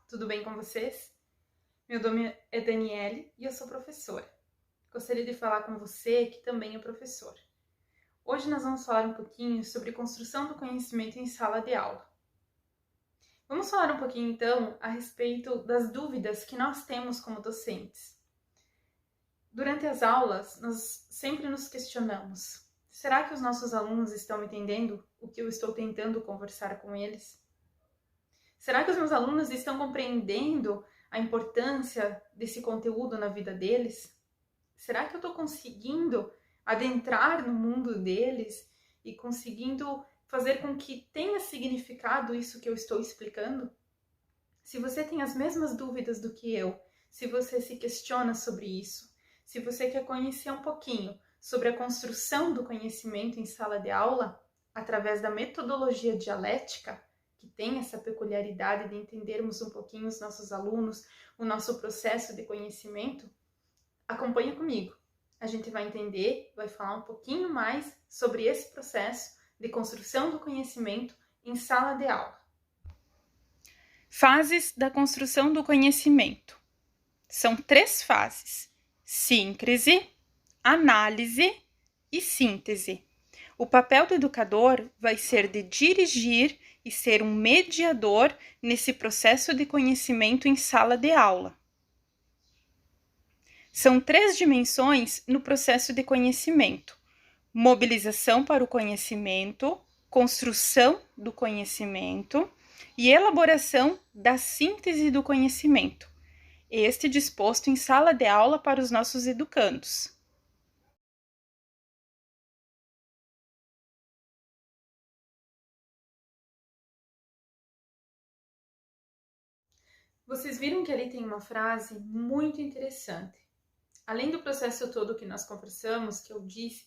tudo bem com vocês? Meu nome é Daniele e eu sou professora. Gostaria de falar com você que também é professor. Hoje nós vamos falar um pouquinho sobre construção do conhecimento em sala de aula. Vamos falar um pouquinho então a respeito das dúvidas que nós temos como docentes. Durante as aulas, nós sempre nos questionamos: será que os nossos alunos estão entendendo o que eu estou tentando conversar com eles? Será que os meus alunos estão compreendendo a importância desse conteúdo na vida deles? Será que eu estou conseguindo adentrar no mundo deles e conseguindo fazer com que tenha significado isso que eu estou explicando? Se você tem as mesmas dúvidas do que eu, se você se questiona sobre isso, se você quer conhecer um pouquinho sobre a construção do conhecimento em sala de aula, através da metodologia dialética, que tem essa peculiaridade de entendermos um pouquinho os nossos alunos, o nosso processo de conhecimento, acompanha comigo. A gente vai entender, vai falar um pouquinho mais sobre esse processo de construção do conhecimento em sala de aula. Fases da construção do conhecimento. São 3 fases: síncrese, análise e síntese. O papel do educador vai ser de dirigir e ser um mediador nesse processo de conhecimento em sala de aula. São 3 dimensões no processo de conhecimento: mobilização para o conhecimento, construção do conhecimento e elaboração da síntese do conhecimento, este disposto em sala de aula para os nossos educandos. Vocês viram que ali tem uma frase muito interessante. Além do processo todo que nós conversamos, que eu disse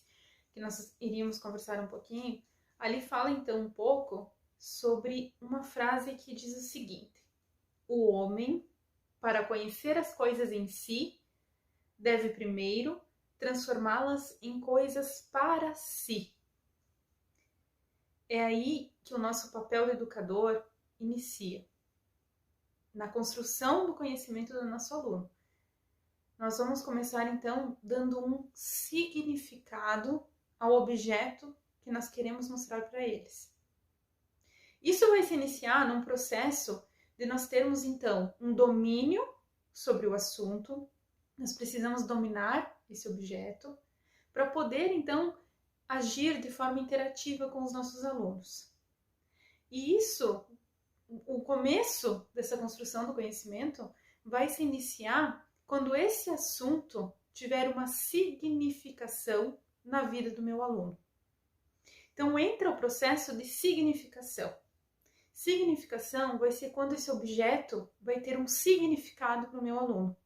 que nós iríamos conversar um pouquinho, ali fala então um pouco sobre uma frase que diz o seguinte: o homem, para conhecer as coisas em si, deve primeiro transformá-las em coisas para si. É aí que o nosso papel de educador inicia, na construção do conhecimento do nosso aluno. Nós vamos começar então dando um significado ao objeto que nós queremos mostrar para eles. Isso vai se iniciar num processo de nós termos então um domínio sobre o assunto. Nós precisamos dominar esse objeto para poder então agir de forma interativa com os nossos alunos. E isso, o começo dessa construção do conhecimento vai se iniciar quando esse assunto tiver uma significação na vida do meu aluno. Então entra o processo de significação. Significação vai ser quando esse objeto vai ter um significado para o meu aluno.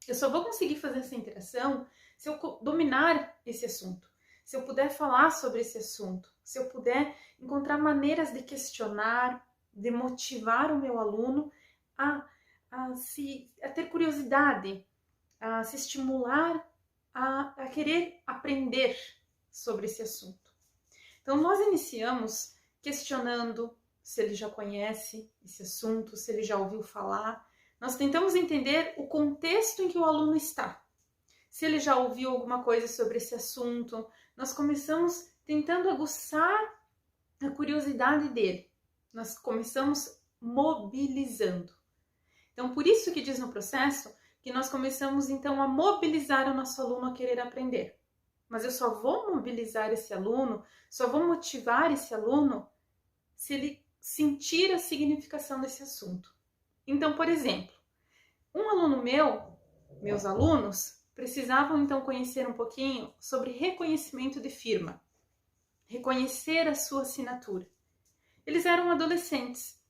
Eu só vou conseguir fazer essa interação se eu dominar esse assunto, se eu puder falar sobre esse assunto, se eu puder encontrar maneiras de questionar, de motivar o meu aluno a ter curiosidade, a se estimular a querer aprender sobre esse assunto. Então, nós iniciamos questionando se ele já conhece esse assunto, se ele já ouviu falar. Nós tentamos entender o contexto em que o aluno está. Se ele já ouviu alguma coisa sobre esse assunto, nós começamos tentando aguçar a curiosidade dele. Nós começamos mobilizando. Então, por isso que diz no processo que nós começamos então a mobilizar o nosso aluno a querer aprender. Mas eu só vou mobilizar esse aluno, só vou motivar esse aluno se ele sentir a significação desse assunto. Então, por exemplo, um aluno meus alunos, precisavam então conhecer um pouquinho sobre reconhecimento de firma, reconhecer a sua assinatura. Eles eram adolescentes.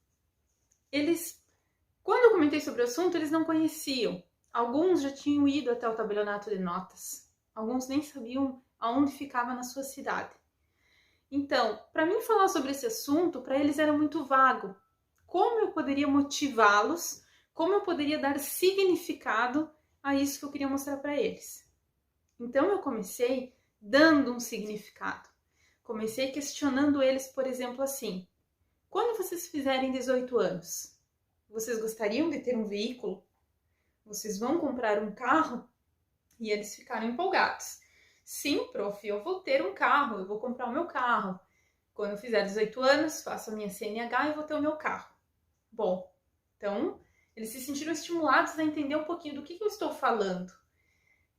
Quando eu comentei sobre o assunto, eles não conheciam. Alguns já tinham ido até o tabelionato de notas. Alguns nem sabiam aonde ficava na sua cidade. Então, para mim falar sobre esse assunto, para eles era muito vago. Como eu poderia motivá-los? Como eu poderia dar significado a isso que eu queria mostrar para eles? Então, eu comecei dando um significado. Comecei questionando eles, por exemplo, assim: quando vocês fizerem 18 anos, Vocês gostariam de ter um veículo? Vocês vão comprar um carro? E eles ficaram empolgados. Sim, prof, eu vou ter um carro, eu vou comprar o meu carro. Quando eu fizer 18 anos, faço a minha CNH e vou ter o meu carro. Bom, então eles se sentiram estimulados a entender um pouquinho do que eu estou falando.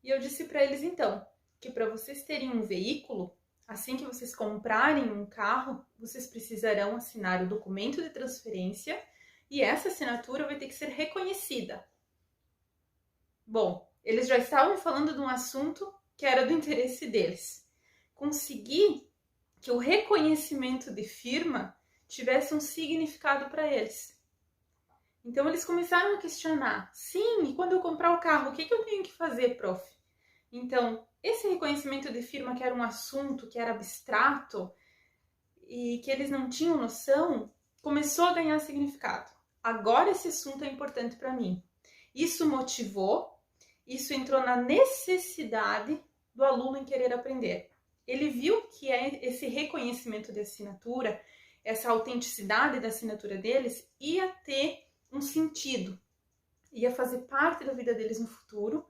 E eu disse para eles então que para vocês terem um veículo, assim que vocês comprarem um carro, vocês precisarão assinar o documento de transferência e essa assinatura vai ter que ser reconhecida. Bom, eles já estavam falando de um assunto que era do interesse deles. Conseguir que o reconhecimento de firma tivesse um significado para eles. Então eles começaram a questionar. Sim, e quando eu comprar o carro, o que eu tenho que fazer, prof? Então, esse reconhecimento de firma que era um assunto, que era abstrato e que eles não tinham noção, começou a ganhar significado. Agora esse assunto é importante para mim. Isso motivou, isso entrou na necessidade do aluno em querer aprender. Ele viu que esse reconhecimento de assinatura, essa autenticidade da assinatura deles, ia ter um sentido, ia fazer parte da vida deles no futuro,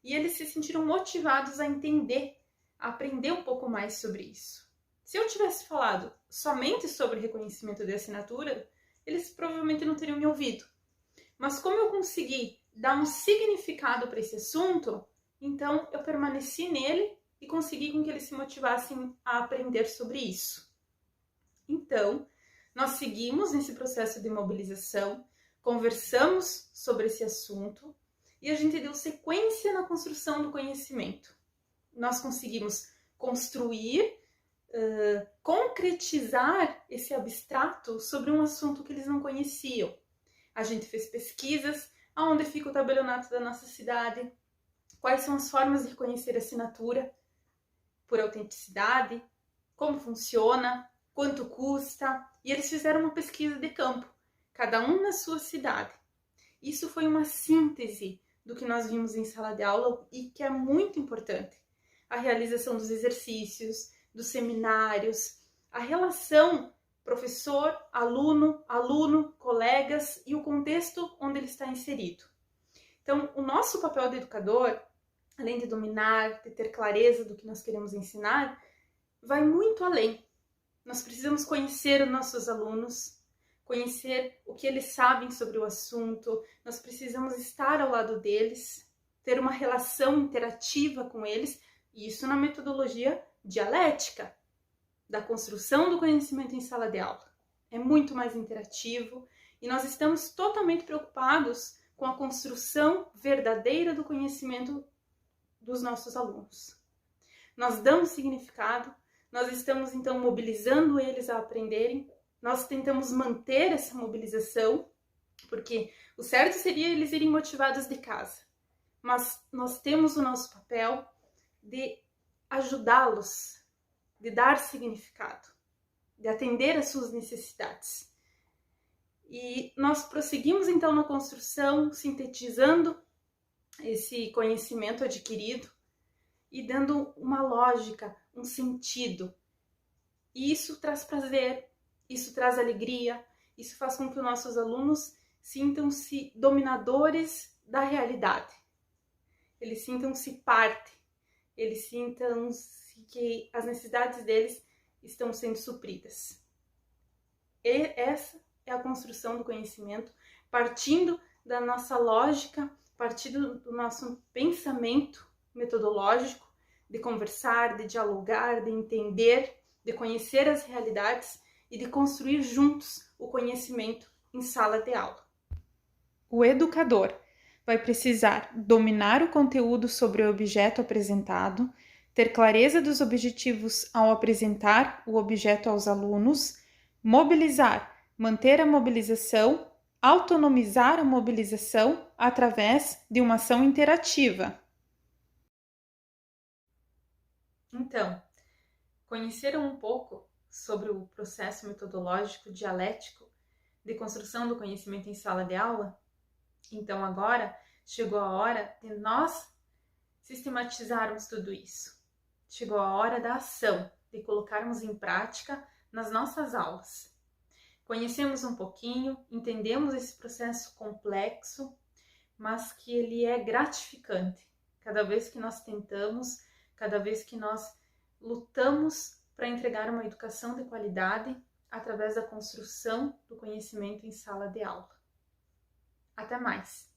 e eles se sentiram motivados a entender, a aprender um pouco mais sobre isso. Se eu tivesse falado somente sobre reconhecimento de assinatura, eles provavelmente não teriam me ouvido. Mas como eu consegui dar um significado para esse assunto, então eu permaneci nele e consegui com que eles se motivassem a aprender sobre isso. Então, nós seguimos nesse processo de mobilização, conversamos sobre esse assunto e a gente deu sequência na construção do conhecimento. Nós conseguimos construir, concretizar esse abstrato sobre um assunto que eles não conheciam. A gente fez pesquisas, aonde fica o tabelionato da nossa cidade, quais são as formas de reconhecer a assinatura por autenticidade, como funciona, quanto custa, e eles fizeram uma pesquisa de campo, cada um na sua cidade. Isso foi uma síntese do que nós vimos em sala de aula e que é muito importante. A realização dos exercícios, dos seminários, a relação professor, aluno, aluno, colegas e o contexto onde ele está inserido. Então, o nosso papel de educador, além de dominar, de ter clareza do que nós queremos ensinar, vai muito além. Nós precisamos conhecer os nossos alunos, conhecer o que eles sabem sobre o assunto, nós precisamos estar ao lado deles, ter uma relação interativa com eles, e isso na metodologia dialética, da construção do conhecimento em sala de aula. É muito mais interativo e nós estamos totalmente preocupados com a construção verdadeira do conhecimento dos nossos alunos. Nós damos significado, nós estamos então mobilizando eles a aprenderem, nós tentamos manter essa mobilização, porque o certo seria eles irem motivados de casa, mas nós temos o nosso papel de ajudá-los, de dar significado, de atender às suas necessidades. E nós prosseguimos então na construção, sintetizando esse conhecimento adquirido e dando uma lógica, um sentido. E isso traz prazer, isso traz alegria, isso faz com que os nossos alunos sintam-se dominadores da realidade. Eles sintam-se parte, eles sintam-se que as necessidades deles estão sendo supridas. E essa é a construção do conhecimento, partindo da nossa lógica, partindo do nosso pensamento metodológico, de conversar, de dialogar, de entender, de conhecer as realidades e de construir juntos o conhecimento em sala de aula. O educador vai precisar dominar o conteúdo sobre o objeto apresentado, ter clareza dos objetivos ao apresentar o objeto aos alunos, mobilizar, manter a mobilização, autonomizar a mobilização através de uma ação interativa. Então, conheceram um pouco sobre o processo metodológico dialético de construção do conhecimento em sala de aula? Então agora chegou a hora de nós sistematizarmos tudo isso. Chegou a hora da ação, de colocarmos em prática nas nossas aulas. conhecemos um pouquinho, entendemos esse processo complexo, mas que ele é gratificante. Cada vez que nós tentamos, cada vez que nós lutamos para entregar uma educação de qualidade através da construção do conhecimento em sala de aula. Até mais!